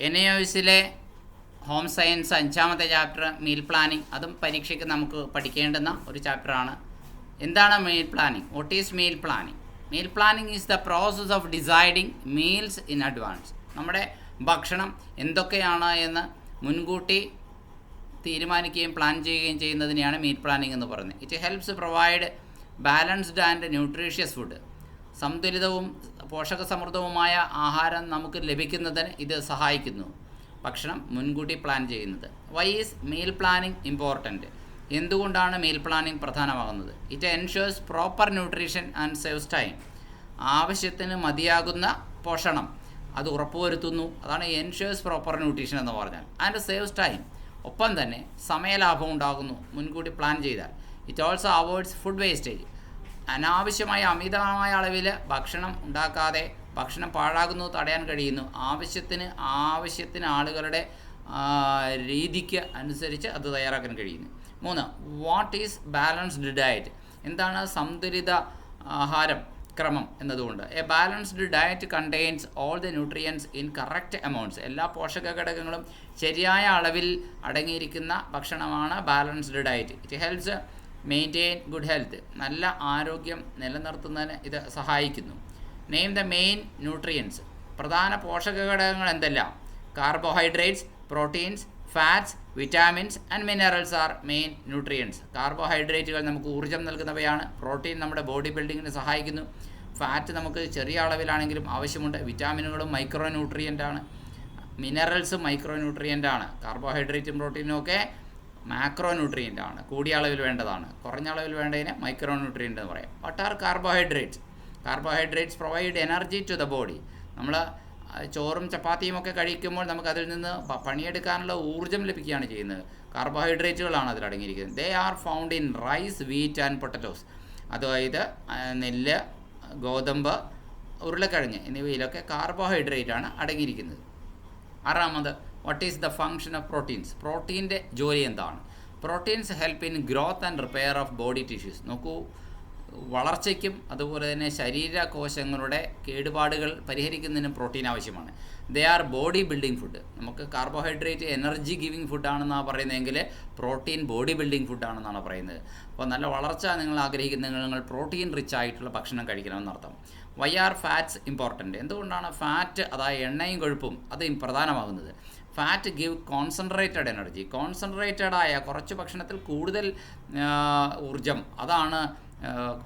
NIOSലെ home science 5ാമത്തെ chapter meal planning, അതും പരീക്ഷയ്ക്ക് നമുക്ക് പഠിക്കേണ്ടുന്ന ഒരു ചാപ്റ്ററാണ്. എന്താണ് meal planning? What is meal planning? Meal planning is the process of deciding meals in advance. നമ്മുടെ ഭക്ഷണം എന്തൊക്കെയാണ് എന്ന് മുൻകൂട്ടി തീരുമാനിക്കുകയും പ്ലാൻ ചെയ്യുകയും ചെയ്യുന്നതിനെയാണ് മീൽ പ്ലാനിങ് എന്ന് പറയുന്നത്. It helps provide balanced and nutritious food. സന്തുലിതവും പോഷകസമൃദ്ധവുമായ ആഹാരം നമുക്ക് ലഭിക്കുന്നതിന് ഇത് സഹായിക്കുന്നു. ഭക്ഷണം മുൻകൂട്ടി പ്ലാൻ ചെയ്യുന്നത്. Why is meal planning important? എന്തുകൊണ്ടാണ് മീൽ പ്ലാനിങ് പ്രധാനമാകുന്നത്? It ensures proper nutrition and saves time. ആവശ്യത്തിന് മതിയാകുന്ന പോഷണം അത് ഉറപ്പുവരുത്തുന്നു. അതാണ് എൻഷുവേഴ്സ് പ്രോപ്പർ ന്യൂട്രീഷൻ എന്ന് പറഞ്ഞാൽ. ആൻഡ് സേവ്സ് ടൈം, ഒപ്പം തന്നെ സമയലാഭം ഉണ്ടാകുന്നു മുൻകൂട്ടി പ്ലാൻ ചെയ്താൽ. It also avoids food wastage. അനാവശ്യമായ അമിതമായ അളവിൽ ഭക്ഷണം ഉണ്ടാക്കാതെ ഭക്ഷണം പാഴാകുന്നത് തടയാൻ കഴിയുന്നു. ആവശ്യത്തിന് ആളുകളുടെ രീതിക്ക് അനുസരിച്ച് അത് തയ്യാറാക്കാൻ കഴിയുന്നു. 3. What is balanced diet? എന്താണ് സന്തുലിത ആഹാരം ക്രമം എന്നതുകൊണ്ട്? A balanced diet contains all the nutrients in correct amounts. എല്ലാ പോഷക ഘടകങ്ങളും ശരിയായ അളവിൽ അടങ്ങിയിരിക്കുന്ന ഭക്ഷണമാണ് balanced diet. It helps maintain good health. നല്ല ആരോഗ്യം നിലനിർത്തുന്നതിന് ഇത് സഹായിക്കുന്നു. Name the main nutrients. പ്രധാന പോഷക ഘടകങ്ങൾ എന്തെല്ലാം? Carbohydrates, proteins, fats, vitamins and minerals are main nutrients. കാർബോഹൈഡ്രേറ്റുകൾ നമുക്ക് ഊർജ്ജം നൽകുന്നവയാണ്. പ്രോട്ടീൻ നമ്മുടെ ബോഡി ബിൽഡിങ്ങിന് സഹായിക്കുന്നു. ഫാറ്റ് നമുക്ക് ചെറിയ അളവിലാണെങ്കിലും ആവശ്യമുണ്ട്. വിറ്റാമിനുകളും മൈക്രോ ന്യൂട്രിയൻ്റാണ്. മിനറൽസും മൈക്രോ ന്യൂട്രിയൻ്റാണ്. കാർബോഹൈഡ്രേറ്റും പ്രോട്ടീനും ഒക്കെ മാക്രോ ന്യൂട്രിയൻ്റാണ്. കൂടിയ അളവിൽ വേണ്ടതാണ്. കുറഞ്ഞ അളവിൽ വേണ്ടതിന് മൈക്രോ ന്യൂട്രിയൻ്റ് എന്ന് പറയാം. What are carbohydrates? Carbohydrates provide energy to the body. നമ്മൾ ചോറും ചപ്പാത്തിയും ഒക്കെ കഴിക്കുമ്പോൾ നമുക്ക് അതിൽ നിന്ന് പണിയെടുക്കാനുള്ള ഊർജ്ജം ലഭിക്കുകയാണ് ചെയ്യുന്നത്. കാർബോഹൈഡ്രേറ്റുകളാണ് അതിൽ അടങ്ങിയിരിക്കുന്നത്. They are found in rice, wheat and potatoes. അതായത് നെല്ല്, ഗോതമ്പ്, ഉരുളക്കിഴങ്ങ് എന്നിവയിലൊക്കെ കാർബോഹൈഡ്രേറ്റ് ആണ് അടങ്ങിയിരിക്കുന്നത്. 6. What is the function of proteins? പ്രോട്ടീൻ്റെ ജോലി എന്താണ്? Proteins help in growth and repair of body tissues. നോക്കൂ, വളർച്ചയ്ക്കും അതുപോലെ തന്നെ ശരീരകോശങ്ങളുടെ കേടുപാടുകൾ പരിഹരിക്കുന്നതിനും പ്രോട്ടീൻ ആവശ്യമാണ്. They are body building food. നമുക്ക് കാർബോഹൈഡ്രേറ്റ് എനർജി ഗിവിങ് ഫുഡാണെന്നാണ് പറയുന്നതെങ്കിൽ പ്രോട്ടീൻ ബോഡി ബിൽഡിംഗ് ഫുഡാണെന്നാണ് പറയുന്നത്. അപ്പോൾ നല്ല വളർച്ച നിങ്ങൾ ആഗ്രഹിക്കുന്ന നിങ്ങൾ പ്രോട്ടീൻ റിച്ച് ആയിട്ടുള്ള ഭക്ഷണം കഴിക്കണമെന്നർത്ഥം. Why are fats important? എന്തുകൊണ്ടാണ് ഫാറ്റ്, അതായത് എണ്ണയും കൊഴുപ്പും അത് പ്രധാനമാകുന്നത്? Fat give concentrated energy. കോൺസെൻട്രേറ്റഡായ കുറച്ച് ഭക്ഷണത്തിൽ കൂടുതൽ ഊർജം, അതാണ്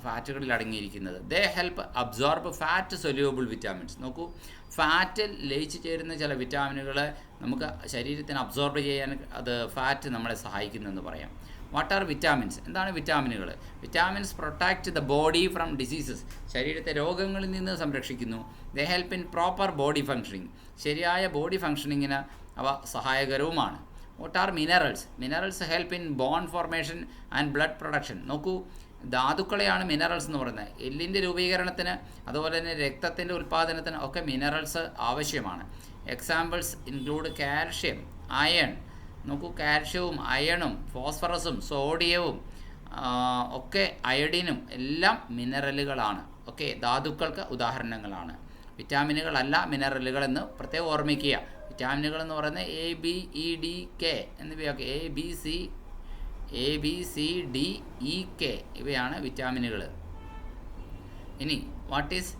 ഫാറ്റുകളിൽ അടങ്ങിയിരിക്കുന്നത്. They help absorb fat soluble vitamins. നോക്കൂ, ഫാറ്റിൽ ലയിച്ചു ചേരുന്ന ചില വിറ്റാമിനുകൾ നമുക്ക് ശരീരത്തിന് അബ്സോർബ് ചെയ്യാൻ അത് ഫാറ്റ് നമ്മളെ സഹായിക്കുന്നു എന്ന് പറയാം. What are vitamins? എന്താണ് വിറ്റാമിനുകൾ? Vitamins protect the body from diseases. ശരീരത്തെ രോഗങ്ങളിൽ നിന്ന് സംരക്ഷിക്കുന്നു. They help in proper body functioning. ശരിയായ ബോഡി ഫങ്ഷനിങ്ങിന് അവ സഹായകരവുമാണ്. What are minerals? Minerals help in bone formation and blood production. നോക്കൂ, ധാതുക്കളെയാണ് മിനറൽസ് എന്ന് പറയുന്നത്. എല്ലിൻ്റെ രൂപീകരണത്തിന് അതുപോലെ തന്നെ രക്തത്തിൻ്റെ ഉൽപ്പാദനത്തിന് ഒക്കെ മിനറൽസ് ആവശ്യമാണ്. Examples include calcium, iron. നോക്കൂ, കാൽഷ്യവും അയണും ഫോസ്ഫറസും സോഡിയവും ഒക്കെ അയഡിനും എല്ലാം മിനറലുകളാണ്. ഒക്കെ ധാതുക്കൾക്ക് ഉദാഹരണങ്ങളാണ്. വിറ്റാമിനുകളല്ല മിനറലുകൾ എന്ന് പ്രത്യേകം ഓർമ്മിക്കുക. വിറ്റാമിനുകൾ എന്ന് പറയുന്നത് ABEDK എന്നിവയൊക്കെ ABCDEK ഇവയാണ് വിറ്റാമിനുകൾ. ഇനി വാട്ട് ഈസ്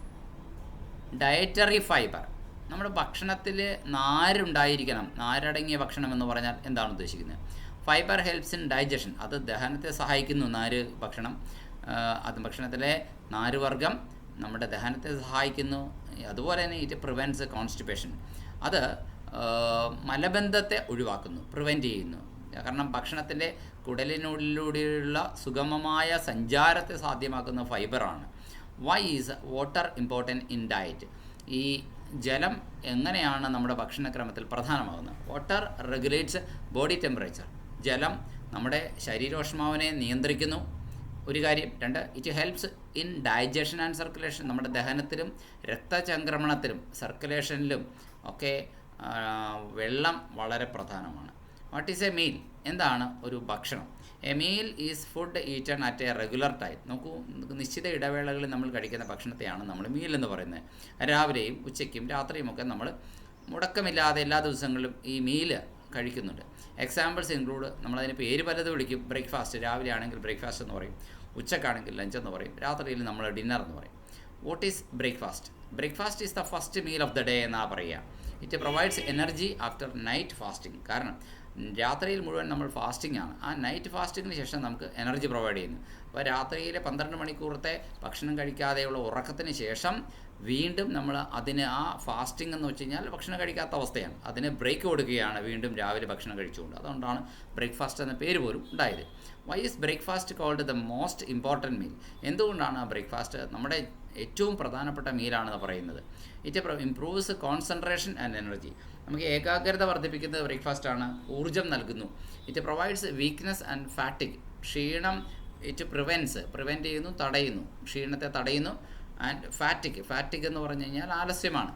ഡയറ്ററി ഫൈബർ? നമ്മുടെ ഭക്ഷണത്തിൽ നാരുണ്ടായിരിക്കണം. നാരടങ്ങിയ ഭക്ഷണം എന്ന് പറഞ്ഞാൽ എന്താണ് ഉദ്ദേശിക്കുന്നത്? Fibre helps in digestion. അത് ദഹനത്തെ സഹായിക്കുന്നു. ഭക്ഷണം, അത് ഭക്ഷണത്തിലെ നാരുവർഗം നമ്മുടെ ദഹനത്തെ സഹായിക്കുന്നു. അതുപോലെ തന്നെ ഇറ്റ് പ്രിവെൻറ്റ്സ് കോൺസ്റ്റിപ്പേഷൻ. അത് മലബന്ധത്തെ ഒഴിവാക്കുന്നു, പ്രിവെൻറ്റ് ചെയ്യുന്നു. കാരണം ഭക്ഷണത്തിൻ്റെ കുടലിനുള്ളിലൂടെയുള്ള സുഗമമായ സഞ്ചാരത്തെ സാധ്യമാക്കുന്ന ഫൈബറാണ്. Why is water important in diet? ഈ ജലം എങ്ങനെയാണ് നമ്മുടെ ഭക്ഷണക്രമത്തിൽ പ്രധാനമാകുന്നത്? Water regulates body temperature. ജലം നമ്മുടെ ശരീരോഷ്മാവിനെ നിയന്ത്രിക്കുന്നു, ഒരു കാര്യം. 2, it helps in digestion and circulation. നമ്മുടെ ദഹനത്തിലും രക്തചംക്രമണത്തിലും സർക്കുലേഷനിലും ഒക്കെ വെള്ളം വളരെ പ്രധാനമാണ്. What is a meal? എന്താണ് ഒരു ഭക്ഷണം? A meal is food eaten at a regular time. നോക്കൂ, നിശ്ചിത ഇടവേളകളിൽ നമ്മൾ കഴിക്കുന്ന ഭക്ഷണത്തെയാണ് നമ്മൾ മീൽ എന്ന് പറയുന്നത്. രാവിലെയും ഉച്ചയ്ക്കും രാത്രിയുമൊക്കെ നമ്മൾ മുടക്കമില്ലാതെ എല്ലാ ദിവസങ്ങളിലും ഈ മീല് കഴിക്കുന്നുണ്ട്. എക്സാമ്പിൾസ് ഇൻക്ലൂഡ്, നമ്മളതിന് പേര് പലത് വിളിക്കും. ബ്രേക്ക്ഫാസ്റ്റ്, രാവിലെ ആണെങ്കിൽ ബ്രേക്ക്ഫാസ്റ്റ് എന്ന് പറയും, ഉച്ചക്കാണെങ്കിൽ ലഞ്ച് എന്ന് പറയും, രാത്രിയിൽ നമ്മൾ ഡിന്നർ എന്ന് പറയും. What is breakfast? Breakfast is the first meal of the day എന്നാണ് പറയുക. It provides energy after night fasting. കാരണം രാത്രിയിൽ മുഴുവൻ നമ്മൾ ഫാസ്റ്റിംഗ് ആണ്. ആ നൈറ്റ് ഫാസ്റ്റിങ്ങിന് ശേഷം നമുക്ക് എനർജി പ്രൊവൈഡ് ചെയ്യുന്നു. അപ്പോൾ രാത്രിയിലെ 12 മണിക്കൂറത്തെ ഭക്ഷണം കഴിക്കാതെയുള്ള ഉറക്കത്തിന് ശേഷം വീണ്ടും നമ്മൾ അതിന്, ആ ഫാസ്റ്റിംഗ് എന്ന് വെച്ച് കഴിഞ്ഞാൽ ഭക്ഷണം കഴിക്കാത്ത അവസ്ഥയാണ്, അതിന് ബ്രേക്ക് കൊടുക്കുകയാണ് വീണ്ടും രാവിലെ ഭക്ഷണം കഴിച്ചുകൊണ്ട്. അതുകൊണ്ടാണ് ബ്രേക്ക്ഫാസ്റ്റ് എന്ന പേര് പോലും ഉണ്ടായത്. Why is breakfast called the most important meal? എന്തുകൊണ്ടാണ് ആ ബ്രേക്ക്ഫാസ്റ്റ് നമ്മുടെ ഏറ്റവും പ്രധാനപ്പെട്ട മീലാണെന്ന് പറയുന്നത്? It improves concentration and energy. നമുക്ക് ഏകാഗ്രത വർദ്ധിപ്പിക്കുന്നത് ബ്രേക്ക്ഫാസ്റ്റാണ്, ഊർജ്ജം നൽകുന്നു. It provides weakness and fatigue, ക്ഷീണം. ഇറ്റ് പ്രിവെൻറ്റ് ചെയ്യുന്നു, തടയുന്നു, ക്ഷീണത്തെ തടയുന്നു. ആൻഡ് ഫാറ്റിക് എന്ന് പറഞ്ഞു കഴിഞ്ഞാൽ ആലസ്യമാണ്,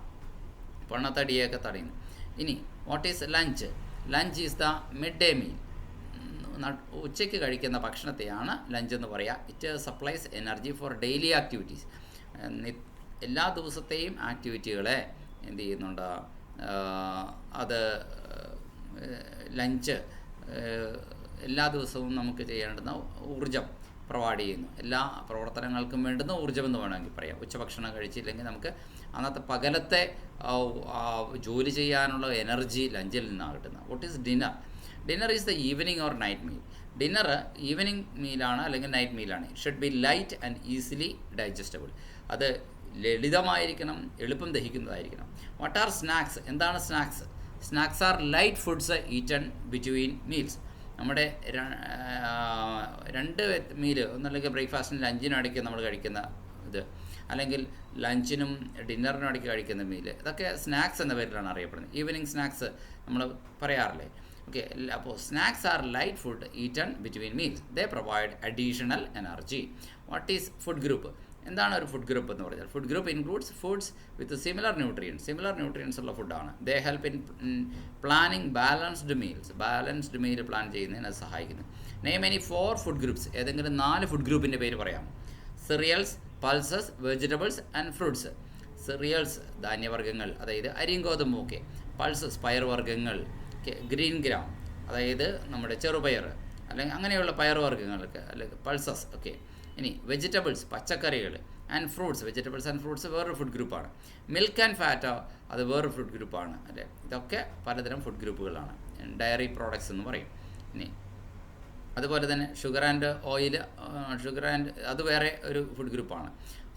പൊണ്ണത്തടിയൊക്കെ തടയുന്നു. ഇനി what is lunch? Lunch is the mid day meal. ഉച്ചയ്ക്ക് കഴിക്കുന്ന ഭക്ഷണത്തെയാണ് ലഞ്ച് എന്ന് പറയുക. It supplies energy four daily activities. എല്ലാ ദിവസത്തെയും ആക്ടിവിറ്റികളെ എന്ത് ചെയ്യുന്നുണ്ട്? അത് ലഞ്ച് എല്ലാ ദിവസവും നമുക്ക് ചെയ്യേണ്ടുന്ന ഊർജ്ജം പ്രൊവൈഡ് ചെയ്യുന്നു. എല്ലാ പ്രവർത്തനങ്ങൾക്കും വേണ്ടുന്ന ഊർജ്ജമെന്ന് വേണമെങ്കിൽ പറയാം. ഉച്ചഭക്ഷണം കഴിച്ചില്ലെങ്കിൽ നമുക്ക് അന്നത്തെ പകലത്തെ ജോലി ചെയ്യാനുള്ള എനർജി ലഞ്ചിൽ നിന്നാണ് കിട്ടുന്നത്. What is dinner? Dinner is the evening or night meal. Dinner evening മീലാണ് അല്ലെങ്കിൽ നൈറ്റ് മീലാണ്. It should be light and easily digestible. അത് ലളിതമായിരിക്കണം, എളുപ്പം ദഹിക്കുന്നതായിരിക്കണം. What are snacks? എന്താണ് snacks? Snacks are light foods eaten between meals. നമ്മുടെ 2 meal, ഒന്നല്ലെങ്കിൽ ബ്രേക്ക്ഫാസ്റ്റിനും ലഞ്ചിനും ഇടയ്ക്ക് നമ്മൾ കഴിക്കുന്ന ഇത്, അല്ലെങ്കിൽ ലഞ്ചിനും ഡിന്നറിനും ഇടയ്ക്ക് കഴിക്കുന്ന മീല്, ഇതൊക്കെ സ്നാക്സ് എന്ന പേരിലാണ് അറിയപ്പെടുന്നത്. ഈവനിങ് സ്നാക്സ് നമ്മൾ പറയാറില്ലേ? ഓക്കെ, അപ്പോൾ snacks are light food eaten between meals. They provide additional energy. What is food group? എന്താണ് ഒരു ഫുഡ് ഗ്രൂപ്പ് എന്ന് പറഞ്ഞാൽ? Food group includes foods with similar nutrients ഉള്ള ഫുഡാണ്. They help in planning balanced meal plan ചെയ്യുന്നതിന് സഹായിക്കുന്നു. Name any 4 food groups. ഏതെങ്കിലും 4 food ഗ്രൂപ്പിൻ്റെ പേര് പറയാം. Cereals, pulses, vegetables and fruits. Cereals ധാന്യവർഗ്ഗങ്ങൾ, അതായത് അരിയും ഗോതമ്പും ഒക്കെ. പൾസസ് പയറുവർഗ്ഗങ്ങൾ, ഗ്രീൻ ഗ്രാം, അതായത് നമ്മുടെ ചെറുപയർ അല്ലെങ്കിൽ അങ്ങനെയുള്ള പയറുവർഗ്ഗങ്ങൾക്ക് അല്ലെങ്കിൽ പൾസസ് ഒക്കെ. ഇനി വെജിറ്റബിൾസ് പച്ചക്കറികൾ, and fruits, vegetables and fruits വേറൊരു ഫുഡ് ഗ്രൂപ്പാണ്. മിൽക്ക് ആൻഡ് ഫാറ്റോ അത് വേറൊരു ഫുഡ് ഗ്രൂപ്പാണ് അല്ലേ. ഇതൊക്കെ പലതരം ഫുഡ് ഗ്രൂപ്പുകളാണ്. ഡയറി പ്രോഡക്ട്സ് എന്ന് പറയും. ഇനി അതുപോലെ തന്നെ ഷുഗർ ആൻഡ് ഓയിൽ, അത് വേറെ ഒരു ഫുഡ് ഗ്രൂപ്പാണ്.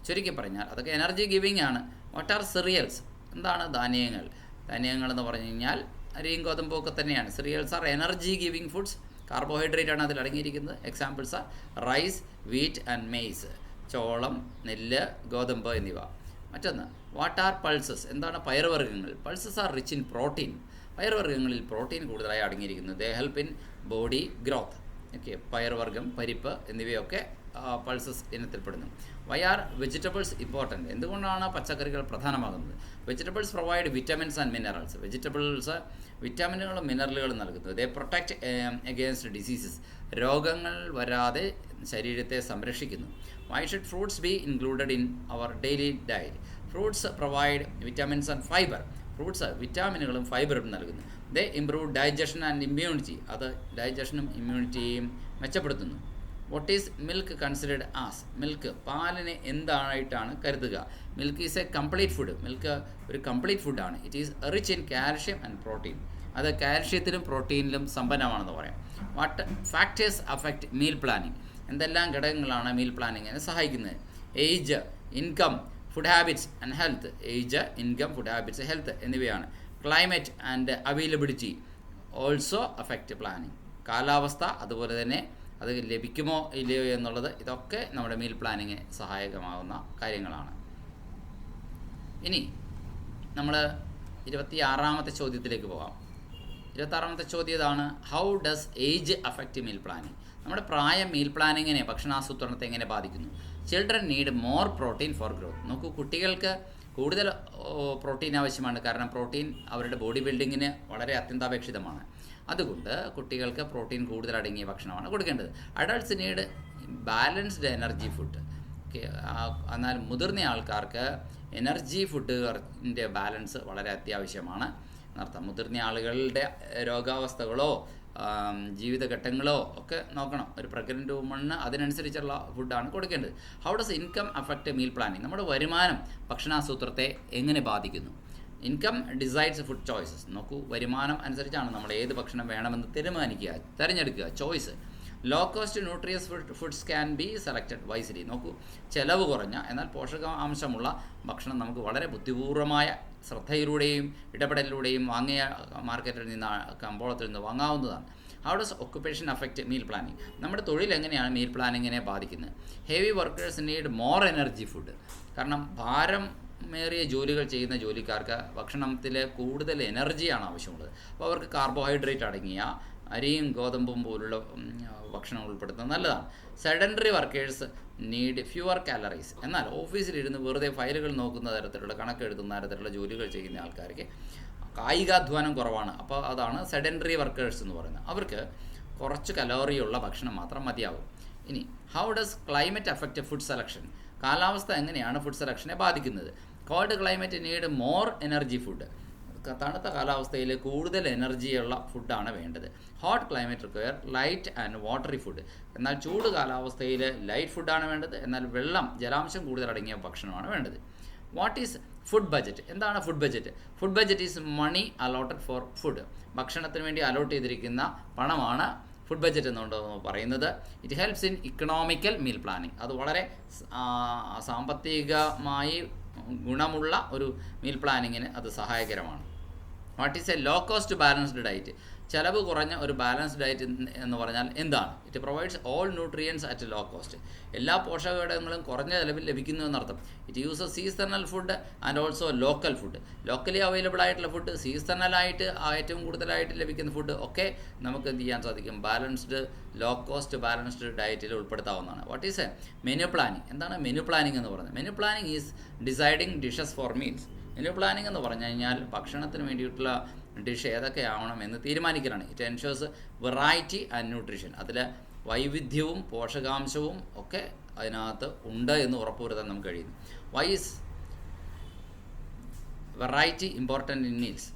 ചുരുക്കി പറഞ്ഞാൽ അതൊക്കെ എനർജി ഗിവിങ് ആണ്. What are cereals? എന്താണ് ധാന്യങ്ങൾ? ധാന്യങ്ങൾ എന്ന് പറഞ്ഞു കഴിഞ്ഞാൽ അരിയും ഗോതമ്പും ഒക്കെ തന്നെയാണ്. Cereals are energy giving foods. Carbohydrate ആണ് അതിൽ അടങ്ങിയിരിക്കുന്നത്. Examples are rice, wheat and maize. ചോളം, നെല്ല്, ഗോതമ്പ് എന്നിവ. മറ്റൊന്ന് വാട്ട് ആർ പൾസസ്? എന്താണ് പയറുവർഗ്ഗങ്ങൾ? Pulses are rich in protein. പയറുവർഗ്ഗങ്ങളിൽ പ്രോട്ടീൻ കൂടുതലായി അടങ്ങിയിരിക്കുന്നു. They help in body growth. Okay, പയറുവർഗ്ഗം, പരിപ്പ് എന്നിവയൊക്കെ പൾസസ് ഇനത്തിൽപ്പെടുന്നു. Why are vegetables important? എന്തുകൊണ്ടാണ് പച്ചക്കറികൾ പ്രധാനമാകുന്നത്? Vegetables provide vitamins and minerals. Vegetables വിറ്റാമിനുകളും മിനറലുകളും നൽകുന്നത്. They protect against diseases. രോഗങ്ങൾ വരാതെ ശരീരത്തെ സംരക്ഷിക്കുന്നു. Why should fruits be included in our daily diet? Fruits provide vitamins and fibre. Fruits വിറ്റാമിനുകളും ഫൈബറും നൽകുന്നു. They improve digestion and immunity. അത് ഡൈജഷനും ഇമ്മ്യൂണിറ്റിയെയും മെച്ചപ്പെടുത്തുന്നു. What is milk considered as? Milk, പാലിനെ എന്തായിട്ടാണ് കരുതുക? Milk is a complete food. Milk ഒരു കംപ്ലീറ്റ് ഫുഡാണ്. It is rich in calcium and protein. അത് കാൽഷ്യത്തിലും പ്രോട്ടീനിലും സമ്പന്നമാണെന്ന് പറയാം. What factors affect meal planning? എന്തെല്ലാം ഘടകങ്ങളാണ് മീൽ പ്ലാനിങ്ങിനെ സഹായിക്കുന്നത്? Age, income, food habits and health. Age, income, food habits, health എന്നിവയാണ്. Climate and availability also affect planning. കാലാവസ്ഥ, അതുപോലെ തന്നെ അത് ലഭിക്കുമോ ഇല്ലയോ എന്നുള്ളത്, ഇതൊക്കെ നമ്മുടെ മീൽ പ്ലാനിങ്ങിന് സഹായകമാകുന്ന കാര്യങ്ങളാണ്. ഇനി നമ്മൾ 26ാമത്തെ ചോദ്യത്തിലേക്ക് പോകാം. 26ാമത്തെ ചോദ്യം ഇതാണ്: how does age affect meal planning? നമ്മുടെ പ്രായം മീൽ പ്ലാനിങ്ങിനെ, ഭക്ഷണാസൂത്രണത്തെ എങ്ങനെ ബാധിക്കുന്നു? Children need more protein for growth. നോക്കൂ, കുട്ടികൾക്ക് കൂടുതൽ പ്രോട്ടീൻ ആവശ്യമാണ്. കാരണം പ്രോട്ടീൻ അവരുടെ ബോഡി ബിൽഡിങ്ങിന് വളരെ അത്യന്താപേക്ഷിതമാണ്. അതുകൊണ്ട് കുട്ടികൾക്ക് പ്രോട്ടീൻ കൂടുതൽ അടങ്ങിയ ഭക്ഷണമാണ് കൊടുക്കേണ്ടത്. Adults need balanced energy food. എന്നാൽ മുതിർന്ന ആൾക്കാർക്ക് എനർജി ഫുഡിൻ്റെ ബാലൻസ് വളരെ അത്യാവശ്യമാണ് എന്നർത്ഥം. മുതിർന്ന ആളുകളുടെ രോഗാവസ്ഥകളോ ജീവിതഘട്ടങ്ങളോ ഒക്കെ നോക്കണം. ഒരു പ്രഗ്നൻ്റ് വുമണിന് അതിനനുസരിച്ചുള്ള ഫുഡാണ് കൊടുക്കേണ്ടത്. How does income affect meal planning? നമ്മുടെ വരുമാനം ഭക്ഷണാസൂത്രത്തെ എങ്ങനെ ബാധിക്കുന്നു? Income decides food choices. നോക്കൂ, വരുമാനം അനുസരിച്ചാണ് നമ്മൾ ഏത് ഭക്ഷണം വേണമെന്ന് തിരഞ്ഞെടുക്കുക. Choice. Low cost nutritious foods can be selected wisely. നോക്കൂ, ചിലവ് കുറഞ്ഞ എന്നാൽ പോഷകാംശമുള്ള ഭക്ഷണം നമുക്ക് വളരെ ബുദ്ധിപൂർവമായ ശ്രദ്ധയിലൂടെയും ഇടപെടലിലൂടെയും വാങ്ങിയ മാർക്കറ്റിൽ നിന്ന് കമ്പോളത്തിൽ നിന്ന് വാങ്ങാവുന്നതാണ്. How does occupation affect meal planning? നമ്മുടെ തൊഴിൽ എങ്ങനെയാണ് മീൽ പ്ലാനിങ്ങിനെ ബാധിക്കുന്നത്? Heavy workers need more energy food. കാരണം ഭാരമേറിയ ജോലികൾ ചെയ്യുന്ന ജോലിക്കാർക്ക് ഭക്ഷണത്തിൽ കൂടുതൽ എനർജിയാണ് ആവശ്യമുള്ളത്. അപ്പോൾ അവർക്ക് കാർബോഹൈഡ്രേറ്റ് അടങ്ങിയ അരിയും ഗോതമ്പും പോലുള്ള ഭക്ഷണം ഉൾപ്പെടുത്തുന്നത് നല്ലതാണ്. Sedentary workers need fewer calories. എന്നാൽ ഓഫീസിലിരുന്ന് വെറുതെ ഫയലുകൾ നോക്കുന്ന തരത്തിലുള്ള കണക്കെഴുതുന്ന തരത്തിലുള്ള ജോലികൾ ചെയ്യുന്ന ആൾക്കാർക്ക് കായികാധ്വാനം കുറവാണ്. അപ്പോൾ അതാണ് സെഡൻറ്ററി വർക്കേഴ്സ് എന്ന് പറയുന്നത്. അവർക്ക് കുറച്ച് കലോറിയുള്ള ഭക്ഷണം മാത്രം മതിയാവും. ഇനി how does climate affect food selection? കാലാവസ്ഥ എങ്ങനെയാണ് ഫുഡ് സെലക്ഷനെ ബാധിക്കുന്നത്? Cold climate need more energy food. തണുത്ത കാലാവസ്ഥയിൽ കൂടുതൽ എനർജിയുള്ള ഫുഡാണ് വേണ്ടത്. Hot climate require light and watery food. എന്നാൽ ചൂട് കാലാവസ്ഥയിൽ ലൈറ്റ് ഫുഡാണ് വേണ്ടത്, എന്നാൽ ജലാംശം കൂടുതൽ അടങ്ങിയ ഭക്ഷണമാണ് വേണ്ടത്. What is food budget? എന്താണ് food budget? Food budget is money allotted for food. ഭക്ഷണത്തിന് വേണ്ടി അലോട്ട് ചെയ്തിരിക്കുന്ന പണമാണ് ഫുഡ് ബജറ്റ് എന്നുകൊണ്ട് പറയുന്നത്. It helps in economical meal planning. അത് വളരെ സാമ്പത്തികമായി ഗുണമുള്ള ഒരു മീൽ പ്ലാനിങ്ങിന് അത് സഹായകരമാണ്. What is a low cost balanced diet? ചിലവ് കുറഞ്ഞ ഒരു ബാലൻസ്ഡ് ഡയറ്റ് എന്ന് പറഞ്ഞാൽ എന്താണ്? It provides all nutrients at low cost. എല്ലാ പോഷകഘടകങ്ങളും കുറഞ്ഞ ചിലവിൽ ലഭിക്കുന്നു എന്നർത്ഥം. It uses seasonal food and also local food. Locally available ആയിട്ടുള്ള ഫുഡ്, സീസണലായിട്ട് ഏറ്റവും കൂടുതലായിട്ട് ലഭിക്കുന്ന ഫുഡ് ഒക്കെ നമുക്ക് എന്ത് ചെയ്യാൻ സാധിക്കും? ബാലൻസ്ഡ് ലോ കോസ്റ്റ് ബാലൻസ്ഡ് ഡയറ്റിൽ ഉൾപ്പെടുത്താവുന്നതാണ്. What is a menu planning? എന്താണ് മെനു പ്ലാനിങ് എന്ന് പറയുന്നത്? Menu planning is deciding dishes for meals. Menu planning എന്ന് പറഞ്ഞു കഴിഞ്ഞാൽ ഭക്ഷണത്തിന് വേണ്ടിയിട്ടുള്ള ഡിഷ് ഏതൊക്കെയാവണം എന്ന് തീരുമാനിക്കലാണ്. It ensures variety and nutrition. അതിൽ വൈവിധ്യവും പോഷകാംശവും ഒക്കെ അതിനകത്ത് ഉണ്ട് എന്ന് ഉറപ്പുവരുത്താൻ നമുക്ക് കഴിയുന്നു. Why is variety important in meals?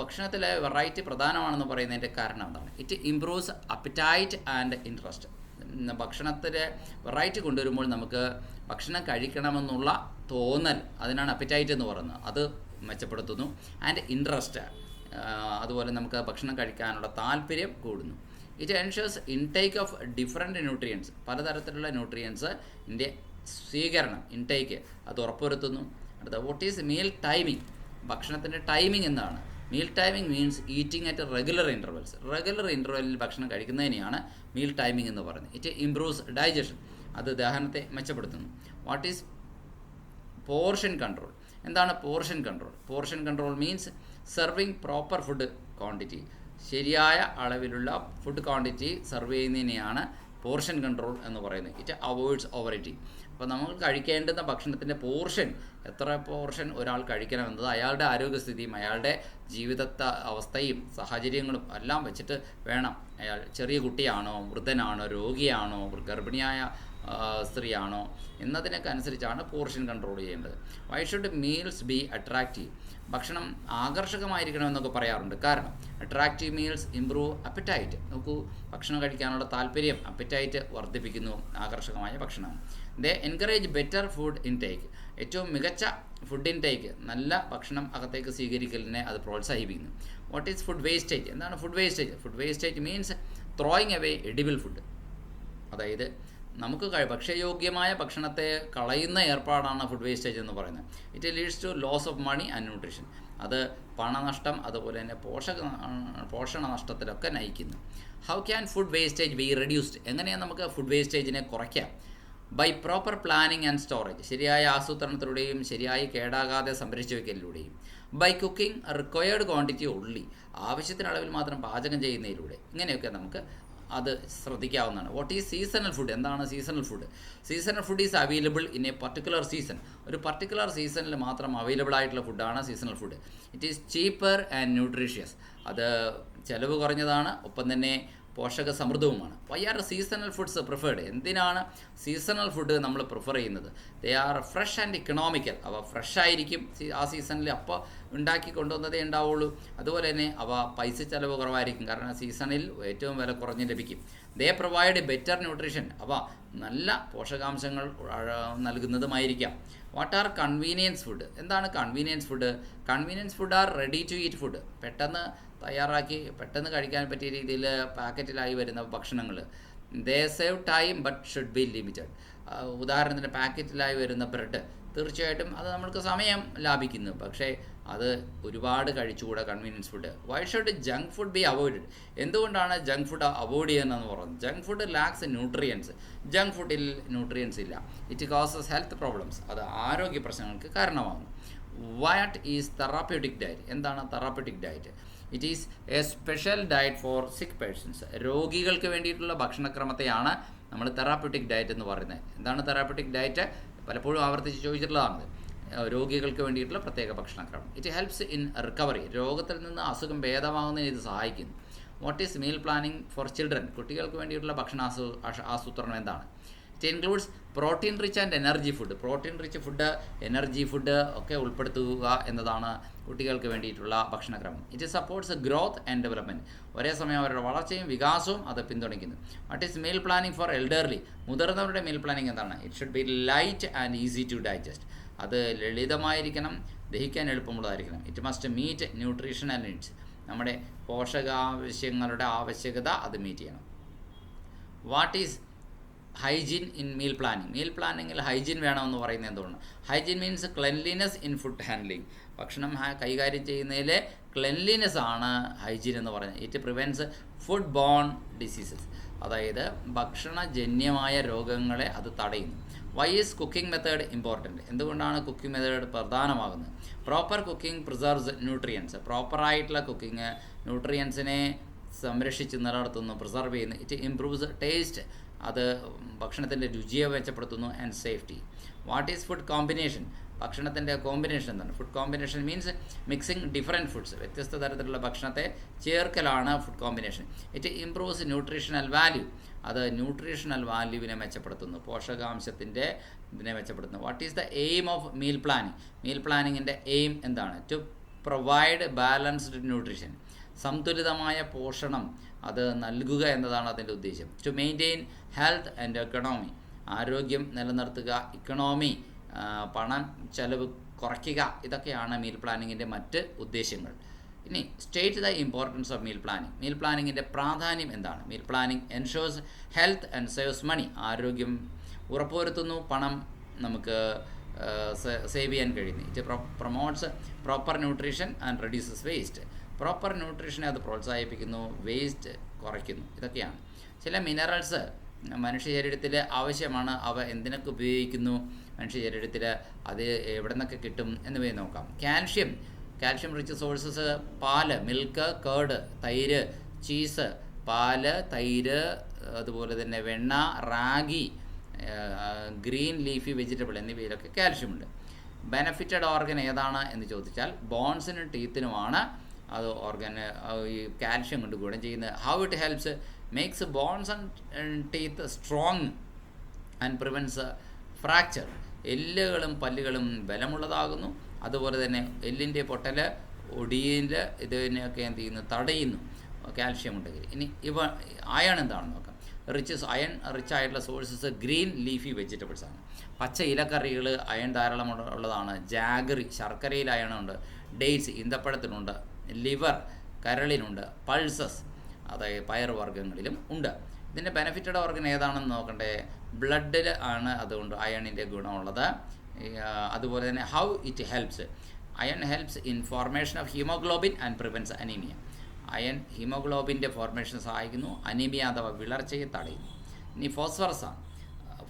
ഭക്ഷണത്തിലെ വെറൈറ്റി പ്രധാനമാണെന്ന് പറയുന്നതിൻ്റെ കാരണം എന്താണ്? It improves appetite and interest. ഭക്ഷണത്തിൽ വെറൈറ്റി കൊണ്ടുവരുമ്പോൾ നമുക്ക് ഭക്ഷണം കഴിക്കണമെന്നുള്ള തോന്നൽ, അതിനാണ് അപ്പിറ്റൈറ്റ് എന്ന് പറയുന്നത്, അത് മെച്ചപ്പെടുത്തുന്നു. ആൻഡ് ഇൻട്രസ്റ്റ്, അതുപോലെ നമുക്ക് ഭക്ഷണം കഴിക്കാനുള്ള താല്പര്യം കൂടുന്നു. It ensures intake of different nutrients. പലതരത്തിലുള്ള ന്യൂട്രിയൻസിൻ്റെ സ്വീകരണം, ഇൻടേക്ക്, അത് ഉറപ്പുവരുത്തുന്നു. അടുത്ത വാട്ട് ഈസ് മീൽ ടൈമിംഗ്? ഭക്ഷണത്തിൻ്റെ ടൈമിംഗ് എന്താണ്? Meal timing means eating at regular intervals. Regular ഇൻ്റർവെല്ലിൽ ഭക്ഷണം കഴിക്കുന്നതിനെയാണ് മീൽ ടൈമിംഗ് എന്ന് പറയുന്നത്. It improves digestion. അത് ദഹനത്തെ മെച്ചപ്പെടുത്തുന്നു. What is portion control? എന്താണ് portion control? Portion control means serving proper food quantity. ശരിയായ അളവിലുള്ള ഫുഡ് ക്വാണ്ടിറ്റി സെർവ് ചെയ്യുന്നതിനെയാണ് പോർഷൻ കൺട്രോൾ എന്ന് പറയുന്നത്. It avoids over eating. അപ്പോൾ നമ്മൾ കഴിക്കേണ്ടുന്ന ഭക്ഷണത്തിൻ്റെ പോർഷൻ, എത്ര പോർഷൻ ഒരാൾ കഴിക്കണമെന്നത് അയാളുടെ ആരോഗ്യസ്ഥിതിയും അയാളുടെ ജീവിതത്തെ അവസ്ഥയും സാഹചര്യങ്ങളും എല്ലാം വെച്ചിട്ട് വേണം. അയാൾ ചെറിയ കുട്ടിയാണോ, വൃദ്ധനാണോ, രോഗിയാണോ, ഗർഭിണിയായ സ്ത്രീയാണോ എന്നതിനൊക്കെ അനുസരിച്ചാണ് പോർഷൻ കൺട്രോൾ ചെയ്യേണ്ടത്. Why should meals B attractive? ഭക്ഷണം ആകർഷകമായിരിക്കണമെന്നൊക്കെ പറയാറുണ്ട്. കാരണം അട്രാക്റ്റീവ് മീൽസ് ഇംപ്രൂവ് അപ്പറ്റൈറ്റ്. നോക്കൂ, ഭക്ഷണം കഴിക്കാനുള്ള താല്പര്യം, അപ്പറ്റൈറ്റ് വർദ്ധിപ്പിക്കുന്നു ആകർഷകമായ ഭക്ഷണം. ദേ എൻകറേജ് ബെറ്റർ ഫുഡ് ഇൻടേക്ക്. ഏറ്റവും മികച്ച ഫുഡ് ഇൻടേക്ക്, നല്ല ഭക്ഷണം അകത്തേക്ക് സ്വീകരിക്കലിനെ അത് പ്രോത്സാഹിപ്പിക്കുന്നു. What is food wastage? എന്താണ് food wastage? Food wastage means throwing away edible food. അതായത് നമുക്ക് ഭക്ഷ്യയോഗ്യമായ ഭക്ഷണത്തെ കളയുന്ന ഏർപ്പാടാണ് ഫുഡ് വേസ്റ്റേജ് എന്ന് പറയുന്നത്. It leads to loss of money and nutrition. അത് പണനഷ്ടം, അതുപോലെ തന്നെ പോഷണ നഷ്ടത്തിലൊക്കെ നയിക്കുന്നു. How can food wastage be reduced? എങ്ങനെയാണ് നമുക്ക് ഫുഡ് വേസ്റ്റേജിനെ കുറയ്ക്കാം? By proper planning and storage. ശരിയായ ആസൂത്രണത്തിലൂടെയും ശരിയായി കേടാകാതെ സംരക്ഷിച്ചു വയ്ക്കലിലൂടെയും. By cooking required quantity only. ആവശ്യത്തിനളവിൽ മാത്രം പാചകം ചെയ്യുന്നതിലൂടെ. ഇങ്ങനെയൊക്കെ നമുക്ക് അത് ശ്രദ്ധിക്കാവുന്നതാണ്. What is seasonal food? എന്താണ് seasonal food? Seasonal food is available in a particular season. ഒരു പർട്ടിക്കുലർ സീസണിൽ മാത്രം അവൈലബിൾ ആയിട്ടുള്ള ഫുഡാണ് seasonal food. It is cheaper and nutritious. അത് ചിലവ് കുറഞ്ഞതാണ്, ഒപ്പം തന്നെ പോഷക സമൃദ്ധവുമാണ്. Why are seasonal foods preferred? എന്തിനാണ് സീസണൽ ഫുഡ് നമ്മൾ പ്രിഫർ ചെയ്യുന്നത്? They are fresh and economical. അവ ഫ്രഷ് ആയിരിക്കും, ആ സീസണിൽ അപ്പോൾ ഉണ്ടാക്കി കൊണ്ടുവന്നതേ ഉണ്ടാവുള്ളൂ. അതുപോലെ തന്നെ അവ പൈസ ചിലവ് കുറവായിരിക്കും, കാരണം സീസണിൽ ഏറ്റവും വില കുറഞ്ഞ് ലഭിക്കും. They provide better nutrition. അവ നല്ല പോഷകാംശങ്ങൾ നൽകുന്നതുമായിരിക്കാം. What are convenience food? എന്താണ് convenience food? Convenience food are ready to eat food. പെട്ടെന്ന് തയ്യാറാക്കി പെട്ടെന്ന് കഴിക്കാൻ പറ്റിയ രീതിയിൽ പാക്കറ്റിലായി വരുന്ന ഭക്ഷണങ്ങൾ. They save time but should be limited. ഉദാഹരണത്തിന് പാക്കറ്റിലായി വരുന്ന ബ്രെഡ്, തീർച്ചയായിട്ടും അത് നമ്മൾക്ക് സമയം ലാഭിക്കുന്നു, പക്ഷേ അത് ഒരുപാട് കഴിച്ചുകൂടാ convenience food. Why should junk food be avoided? എന്തുകൊണ്ടാണ് ജങ്ക് ഫുഡ് അവോയ്ഡ് ചെയ്യുന്നതെന്ന് പറയുന്നത്? Junk food lacks nutrients. Junk ഫുഡിൽ ന്യൂട്രിയൻസ് ഇല്ല. It causes health problems. അത് ആരോഗ്യ പ്രശ്നങ്ങൾക്ക് കാരണമാകുന്നു. What is therapeutic diet? എന്താണ് therapeutic diet? It is a special diet for sick persons. രോഗികൾക്ക് വേണ്ടിയിട്ടുള്ള ഭക്ഷണക്രമത്തെയാണ് നമ്മൾ തെറാപ്യൂട്ടിക് ഡയറ്റ് എന്ന് പറയുന്നത്. എന്താണ് തെറാപ്യൂട്ടിക് ഡയറ്റ്? പലപ്പോഴും ആവർത്തിച്ച് ചോദിച്ചിട്ടുള്ളതാണ്. രോഗികൾക്ക് വേണ്ടിയിട്ടുള്ള പ്രത്യേക ഭക്ഷണക്രമം. It helps in recovery. രോഗത്തിൽ നിന്ന് അസുഖം ഭേദമാകുന്നതിന് ഇത് സഹായിക്കുന്നു. What is meal planning for children? കുട്ടികൾക്ക് വേണ്ടിയിട്ടുള്ള ഭക്ഷണ ആസൂത്രണം എന്താണ്? It includes protein rich and energy food. Protein rich food, energy food ഒക്കെ ഉൾപ്പെടുത്തുക എന്നതാണ് കുട്ടികൾക്ക് വേണ്ടിയിട്ടുള്ള ഭക്ഷണക്രമം. It supports growth and development. ഒരേ സമയം അവരുടെ വളർച്ചയും വികാസവും അത് പിന്തുണയ്ക്കുന്നു. What is meal planning four elderly? മുതിർന്നവരുടെ മീൽ പ്ലാനിങ് എന്താണ്? It should be light and easy to digest. അത് ലളിതമായിരിക്കണം, ദഹിക്കാൻ എളുപ്പമുള്ളതായിരിക്കണം. It must meet nutritional needs. നമ്മുടെ പോഷകാവശ്യങ്ങളുടെ ആവശ്യകത അത് മീറ്റ് ചെയ്യണം. What is hygiene in meal planning? Meal പ്ലാനിങ്ങിൽ ഹൈജീൻ വേണമെന്ന് പറയുന്നത് എന്തുകൊണ്ട്? Hygiene means cleanliness in food handling. ഭക്ഷണം കൈകാര്യം ചെയ്യുന്നതിലെ ക്ലെൻലിനെസ് ആണ് ഹൈജീൻ എന്ന് പറയുന്നത്. It prevents food borne diseases. അതായത് ഭക്ഷണജന്യമായ രോഗങ്ങളെ അത് തടയുന്നു. Why is cooking method important? എന്തുകൊണ്ടാണ് കുക്കിംഗ് മെത്തേഡ് പ്രധാനമാകുന്നത്? Proper cooking preserves nutrients. പ്രോപ്പറായിട്ടുള്ള കുക്കിംഗ് ന്യൂട്രിയൻസിനെ സംരക്ഷിച്ച് നിലനിർത്തുന്നു, പ്രിസർവ് ചെയ്യുന്നു. It improves taste. അത് ഭക്ഷണത്തിൻ്റെ രുചിയെ മെച്ചപ്പെടുത്തുന്നു. And safety. What is food combination? ഭക്ഷണത്തിൻ്റെ കോമ്പിനേഷൻ എന്താണ്? Food combination means mixing different foods. വ്യത്യസ്ത തരത്തിലുള്ള ഭക്ഷണത്തെ ചേർക്കലാണ് food combination. It improves nutritional value. അത് ന്യൂട്രീഷണൽ വാല്യൂവിനെ മെച്ചപ്പെടുത്തുന്നു, പോഷകാംശത്തിൻ്റെ ഇതിനെ മെച്ചപ്പെടുത്തുന്നു. What is the aim of meal planning? Meal പ്ലാനിങ്ങിൻ്റെ എയിം എന്താണ്? To provide balanced nutrition. സന്തുലിതമായ പോഷണം അത് നൽകുക എന്നതാണ് അതിൻ്റെ ഉദ്ദേശം. To maintain health and economy. ആരോഗ്യം നിലനിർത്തുക, ഇക്കണോമി പണം ചെലവ് കുറയ്ക്കുക, ഇതൊക്കെയാണ് മീൽ പ്ലാനിങ്ങിൻ്റെ മറ്റ് ഉദ്ദേശങ്ങൾ. ഇനി state the importance of meal planning. Meal പ്ലാനിങ്ങിൻ്റെ പ്രാധാന്യം എന്താണ്? Meal planning ensures health and saves money. ആരോഗ്യം ഉറപ്പുവരുത്തുന്നു, പണം നമുക്ക് സേവ് ചെയ്യാൻ കഴിയുന്നു. It promotes proper nutrition and reduces waste. Proper ന്യൂട്രീഷനെ അത് പ്രോത്സാഹിപ്പിക്കുന്നു, വേസ്റ്റ് കുറയ്ക്കുന്നു. ഇതൊക്കെയാണ് ചില മിനറൽസ് മനുഷ്യ ശരീരത്തിൽ ആവശ്യമാണ്. അവ എന്തിനൊക്കെ ഉപയോഗിക്കുന്നു മനുഷ്യ ശരീരത്തിൽ, അത് എവിടെ നിന്നൊക്കെ കിട്ടും എന്നിവയെ നോക്കാം. കാൽഷ്യം റിച്ച് സോഴ്സസ് പാല്, മിൽക്ക്, കേർഡ്, തൈര്, ചീസ്, പാല്, തൈര്, അതുപോലെ തന്നെ വെണ്ണ, റാഗി, ഗ്രീൻ ലീഫി വെജിറ്റബിൾ എന്നിവയിലൊക്കെ കാൽഷ്യമുണ്ട്. ബെനഫിറ്റഡ് ഓർഗൻ ഏതാണ് എന്ന് ചോദിച്ചാൽ ബോൺസിനും ടീത്തിനുമാണ് അത് ഈ കാൽഷ്യം കൊണ്ട് ഗുണം ചെയ്യുന്നത്. How it helps? Makes bones and teeth strong and prevents fracture. എല്ലുകളും പല്ലുകളും ബലമുള്ളതാകുന്നു. അതുപോലെ തന്നെ എല്ലിൻ്റെ പൊട്ടൽ, ഒടിയിൻ്റെ ഇതിനെയൊക്കെ എന്ത് ചെയ്യുന്നു? തടയുന്നു കാൽഷ്യം ഉണ്ടെങ്കിൽ. ഇനി അയൺ എന്താണെന്ന് നോക്കാം. അയൺ റിച്ച് ആയിട്ടുള്ള സോഴ്സസ് ഗ്രീൻ ലീഫി വെജിറ്റബിൾസ് ആണ്. പച്ച ഇലക്കറികൾ അയൺ ധാരാളം ഉള്ളതാണ്. ജാഗറി, ശർക്കരയിൽ അയണുണ്ട്. ഡേറ്റ്സ്, ഈന്തപ്പഴത്തിനുണ്ട്. ലിവർ, കരളിനുണ്ട്. പൾസസ്, അതായത് പയറുവർഗ്ഗങ്ങളിലും ഉണ്ട്. ഇതിൻ്റെ ബെനഫിറ്റഡ് ഓർഗൻ ഏതാണെന്ന് നോക്കണ്ടേ? ബ്ലഡിൽ ആണ് അതുകൊണ്ട് അയണിൻ്റെ ഗുണമുള്ളത്. അതുപോലെ തന്നെ how it helps? Iron helps in formation of haemoglobin and prevents anaemia. Iron ഹീമോഗ്ലോബിൻ്റെ ഫോർമേഷൻ സഹായിക്കുന്നു, അനീമിയ അഥവാ വിളർച്ചയെ തടയുന്നു. ഇനി ഫോസ്ഫറസ് ആണ്.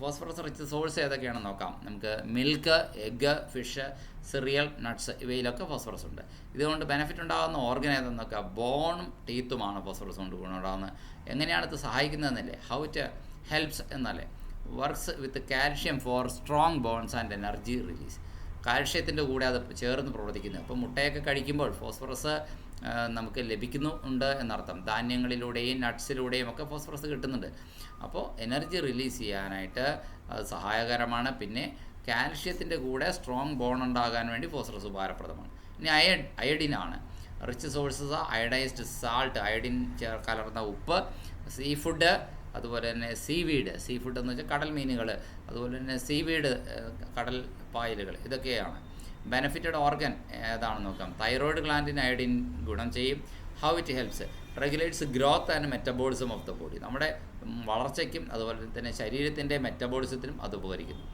ഫോസ്ഫറസ് റിച്ച് സോഴ്സ് ഏതൊക്കെയാണെന്ന് നോക്കാം. നമുക്ക് milk, egg, fish, cereal, nuts ഇവയിലൊക്കെ ഫോസ്ഫറസ് ഉണ്ട്. ഇതുകൊണ്ട് ബെനിഫിറ്റ് ഉണ്ടാകുന്ന ഓർഗൻ ഏതെന്ന് നോക്കാം. ബോണും ടീത്തുമാണ് ഫോസ്ഫറസ് കൊണ്ട് ഗുണമുണ്ടാകുന്നത്. എങ്ങനെയാണ് ഇത് സഹായിക്കുന്നതെന്നല്ലേ? ഹൗ ഇറ്റ് ഹെൽപ്സ് എന്നല്ലേ? Works with calcium for strong bones and energy release. കാൽഷ്യത്തിൻ്റെ കൂടെ അത് ചേർന്ന് പ്രവർത്തിക്കുന്നത്. അപ്പോൾ മുട്ടയൊക്കെ കഴിക്കുമ്പോൾ ഫോസ്ഫറസ് നമുക്ക് ലഭിക്കുന്നുണ്ട് എന്നർത്ഥം. ധാന്യങ്ങളിലൂടെയും നട്ട്സിലൂടെയും ഒക്കെ ഫോസ്ഫറസ് കിട്ടുന്നുണ്ട്. അപ്പോൾ എനർജി റിലീസ് ചെയ്യാനായിട്ട് അത് സഹായകരമാണ്. പിന്നെ കാൽഷ്യത്തിൻ്റെ കൂടെ സ്ട്രോങ് ബോൺ ഉണ്ടാകാൻ വേണ്ടി ഫോസ്ഫറസ് ഉപകാരപ്രദമാണ്. ഇനി അയഡിനാണ്. Rich sources iodised salt, iodine കലർന്ന ഉപ്പ്, സീ ഫുഡ്, അതുപോലെ തന്നെ സീ ഫുഡ് എന്ന് വെച്ചാൽ കടൽ മീനുകൾ, അതുപോലെ തന്നെ സീവീഡ് കടൽ പായലുകൾ, ഇതൊക്കെയാണ്. ബെനഫിറ്റഡ് ഓർഗൻ ഏതാണെന്ന് നോക്കാം. തൈറോയ്ഡ് ഗ്ലാൻഡിന് അയഡിൻ ഗുണം ചെയ്യും. How it helps regulates growth and metabolism of the body. നമ്മുടെ വളർച്ചയ്ക്കും അതുപോലെ തന്നെ ശരീരത്തിൻ്റെ മെറ്റബോളിസത്തിനും അത് ഉപകരിക്കുന്നു.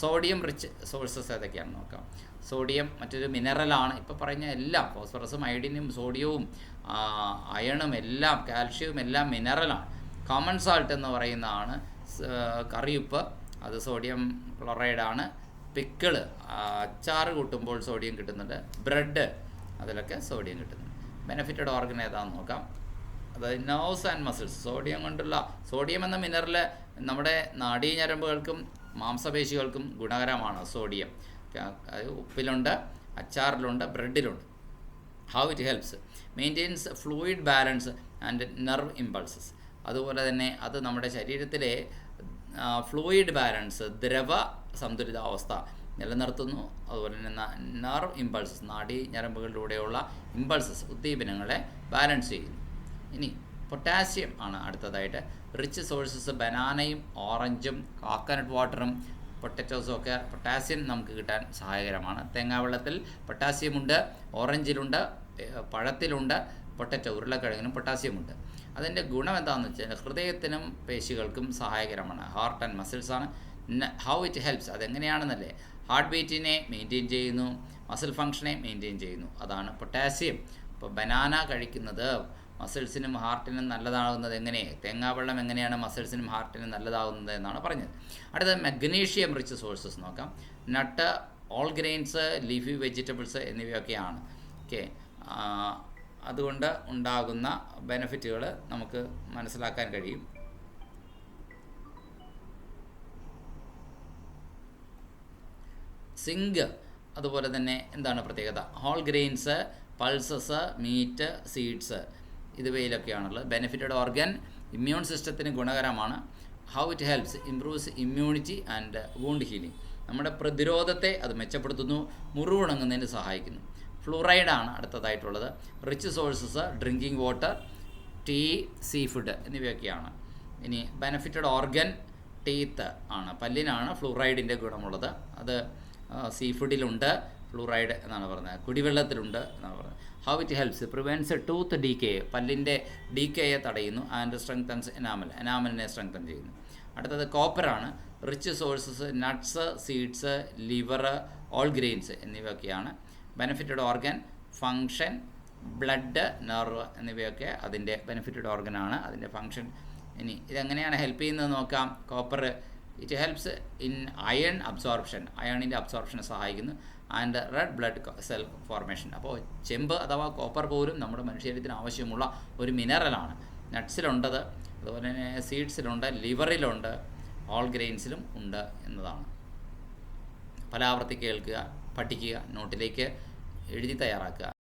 സോഡിയം റിച്ച് സോഴ്സസ് ഏതൊക്കെയാണെന്ന് നോക്കാം. സോഡിയം മറ്റൊരു മിനറലാണ്. ഇപ്പോൾ പറഞ്ഞ എല്ലാം ഫോസ്ഫറസും അയഡിനും സോഡിയവും അയണും എല്ലാം കാൽഷ്യവും എല്ലാം മിനറലാണ്. കോമൺ സാൾട്ട് എന്ന് പറയുന്നതാണ് കറിയുപ്പ്, അത് സോഡിയം ക്ലോറൈഡാണ്. പിക്കിള്, അച്ചാറ് കൂട്ടുമ്പോൾ സോഡിയം കിട്ടുന്നുണ്ട്. ബ്രെഡ്, അതിലൊക്കെ സോഡിയം കിട്ടുന്നുണ്ട്. ബെനഫിറ്റഡ് ഓർഗൻ ഏതാണെന്ന് നോക്കാം. അതായത് നെർവ്സ് ആൻഡ് മസിൽസ്. സോഡിയം എന്ന മിനറൽ നമ്മുടെ നാഡീഞരമ്പുകൾക്കും മാംസപേശികൾക്കും ഗുണകരമാണ്. സോഡിയം ഉപ്പിലുണ്ട്, അച്ചാറിലുണ്ട്, ബ്രെഡിലുണ്ട്. How it helps maintains fluid balance and nerve impulses. അതുപോലെ തന്നെ അത് നമ്മുടെ ശരീരത്തിലെ ഫ്ലൂയിഡ് ബാലൻസ്, ദ്രവ സന്തുലിതാവസ്ഥ നിലനിർത്തുന്നു. അതുപോലെ തന്നെ നെർവ് ഇമ്പൾസസ്, നാഡീ ഞരമ്പുകളിലൂടെയുള്ള ഇമ്പൾസസ്, ഉദ്ദീപനങ്ങളെ ബാലൻസ് ചെയ്യുന്നു. ഇനി പൊട്ടാസ്യം ആണ് അടുത്തതായിട്ട്. റിച്ച് സോഴ്സസ് ബനാനയും ഓറഞ്ചും കോക്കനട്ട് വാട്ടറും പൊട്ടറ്റോസും ഒക്കെ പൊട്ടാസ്യം നമുക്ക് കിട്ടാൻ സഹായകരമാണ്. തേങ്ങാവെള്ളത്തിൽ പൊട്ടാസ്യമുണ്ട്, ഓറഞ്ചിലുണ്ട്, പഴത്തിലുണ്ട്, പൊട്ടറ്റോ ഉരുളക്കിഴങ്ങിനും പൊട്ടാസ്യമുണ്ട്. അതിൻ്റെ ഗുണം എന്താണെന്ന് വെച്ചാൽ ഹൃദയത്തിനും പേശികൾക്കും സഹായകരമാണ്. ഹാർട്ട് ആൻഡ് മസിൽസാണ്. ഹൗ ഇറ്റ് ഹെൽപ്സ് അതെങ്ങനെയാണെന്നല്ലേ. ഹാർട്ട് ബീറ്റിനെ മെയിൻറ്റെയിൻ ചെയ്യുന്നു, മസിൽ ഫങ്ഷനെ മെയിൻറ്റെയിൻ ചെയ്യുന്നു. അതാണ് പൊട്ടാസ്യം. ഇപ്പോൾ ബനാന കഴിക്കുന്നത് മസിൽസിനും ഹാർട്ടിനും നല്ലതാകുന്നത് എങ്ങനെ, തേങ്ങാവെള്ളം എങ്ങനെയാണ് മസിൽസിനും ഹാർട്ടിനും നല്ലതാകുന്നത് എന്നാണ് പറഞ്ഞത്. അടുത്തത് മഗ്നീഷ്യം റിച്ച് സോഴ്സസ് നോക്കാം. നട്ട്, ഓൾ ഗ്രെയിൻസ്, ലീഫി വെജിറ്റബിൾസ് എന്നിവയൊക്കെയാണ്. ഓക്കെ, അതുകൊണ്ട് ഉണ്ടാകുന്ന ബെനിഫിറ്റുകൾ നമുക്ക് മനസ്സിലാക്കാൻ കഴിയും. സിങ്ക് അതുപോലെ തന്നെ എന്താണ് പ്രത്യേകത? Whole grains, pulses, meat, seeds ഇതുവയിലൊക്കെയാണുള്ളത്. ബെനിഫിറ്റഡ് ഓർഗൻ ഇമ്മ്യൂൺ സിസ്റ്റത്തിന് ഗുണകരമാണ്. How it helps improves immunity and wound healing. നമ്മുടെ പ്രതിരോധത്തെ അത് മെച്ചപ്പെടുത്തുന്നു, മുറിവുണങ്ങുന്നതിന് സഹായിക്കുന്നു. ഫ്ലൂറൈഡാണ് അടുത്തതായിട്ടുള്ളത്. Rich sources drinking water, tea, sea food എന്നിവയൊക്കെയാണ്. ഇനി ബെനഫിറ്റഡ് ഓർഗൻ ടീത്ത് ആണ്, പല്ലിനാണ് ഫ്ലൂറൈഡിൻ്റെ ഗുണമുള്ളത്. അത് സീ ഫുഡിലുണ്ട് ഫ്ലൂറൈഡ് എന്നാണ് പറഞ്ഞത്, കുടിവെള്ളത്തിലുണ്ട് എന്നാണ് പറഞ്ഞത്. How it helps prevents tooth decay, പല്ലിൻ്റെ ഡീക്കേയെ തടയുന്നു. ആൻഡ് സ്ട്രെങ്തൻസ് എനാമലിനെ സ്ട്രെങ്തൻ ചെയ്യുന്നു. അടുത്തത് കോപ്പറാണ്. Rich sources nuts, seeds, liver, whole grains എന്നിവയൊക്കെയാണ്. Benefited organ function, blood, nerve എന്നിവയൊക്കെ അതിൻ്റെ ബെനിഫിറ്റഡ് ഓർഗനാണ്, അതിൻ്റെ ഫങ്ഷൻ. ഇനി ഇതെങ്ങനെയാണ് ഹെൽപ്പ് ചെയ്യുന്നത് നോക്കാം. Copper it helps in iron absorption, അയണിൻ്റെ അബ്സോർപ്ഷനെ സഹായിക്കുന്നു. And red blood cell formation. അപ്പോൾ ചെമ്പ് അഥവാ കോപ്പർ പോലും നമ്മുടെ മനുഷ്യശരീരത്തിന് ആവശ്യമുള്ള ഒരു മിനറലാണ്. നട്ട്സിലുണ്ടത്, അതുപോലെ തന്നെ സീഡ്സിലുണ്ട്, ലിവറിലുണ്ട്, ഓൾ ഗ്രെയിൻസിലും ഉണ്ട് എന്നതാണ്. പല ആവർത്തി കേൾക്കുക, പഠിക്കുക, നോട്ടിലേക്ക് എഴുതി തയ്യാറാക്കുക.